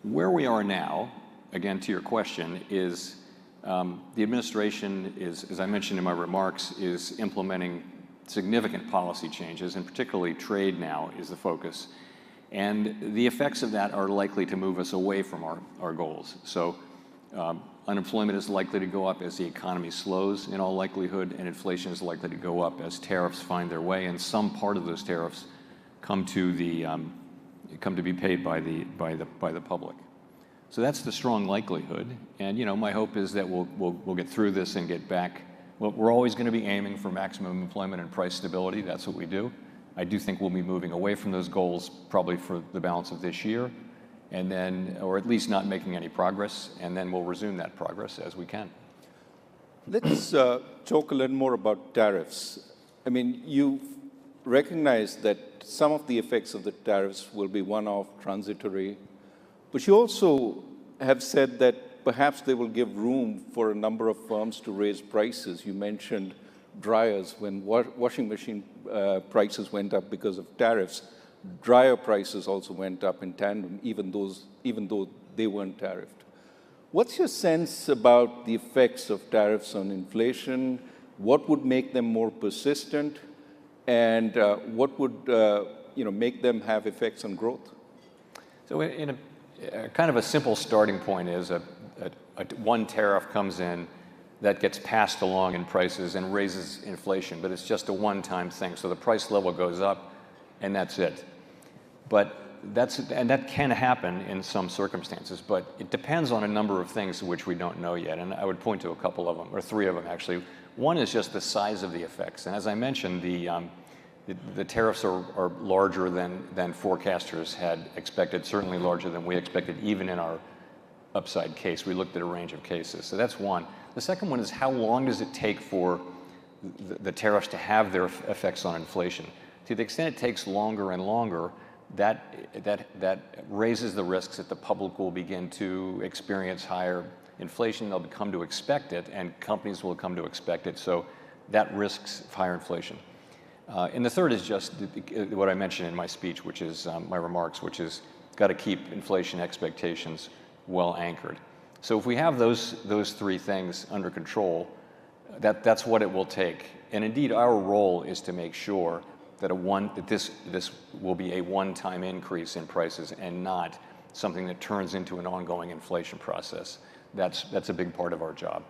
Where we are now, again, to your question, is the administration is, as I mentioned in my remarks, is implementing significant policy changes, and particularly trade now is the focus. And the effects of that are likely to move us away from our goals. So unemployment is likely to go up as the economy slows in all likelihood, and inflation is likely to go up as tariffs find their way, and some part of those tariffs come to be paid by the public. So that's the strong likelihood. And my hope is that we'll get through this and get back. Well, we're always going to be aiming for maximum employment and price stability. That's what we do. I do think we'll be moving away from those goals probably for the balance of this year, and then, or at least not making any progress, and then we'll resume that progress as we can. Let's talk a little more about tariffs. I mean, you recognize that some of the effects of the tariffs will be one-off, transitory, but you also have said that perhaps they will give room for a number of firms to raise prices. You mentioned dryers. When washing machine prices went up because of tariffs, dryer prices also went up in tandem, even though they weren't tariffed. What's your sense about the effects of tariffs on inflation? What would make them more persistent? And what would make them have effects on growth? So in a kind of a simple starting point is one tariff comes in that gets passed along in prices and raises inflation, but it's just a one-time thing. So the price level goes up, and that's it. But that can happen in some circumstances, but it depends on a number of things which we don't know yet. And I would point to a couple of them, or three of them actually. One is just the size of the effects. And as I mentioned, the tariffs are larger than forecasters had expected, certainly larger than we expected, even in our upside case. We looked at a range of cases. So that's one. The second one is how long does it take for the tariffs to have their effects on inflation? To the extent it takes longer and longer, that raises the risks that the public will begin to experience higher inflation. They'll come to expect it, and companies will come to expect it. So that risks higher inflation. And the third is just what I mentioned in my speech, which is my remarks, which is got to keep inflation expectations well anchored. So if we have those three things under control, that's what it will take. And indeed, our role is to make sure that this will be a one-time increase in prices and not something that turns into an ongoing inflation process. That's a big part of our job.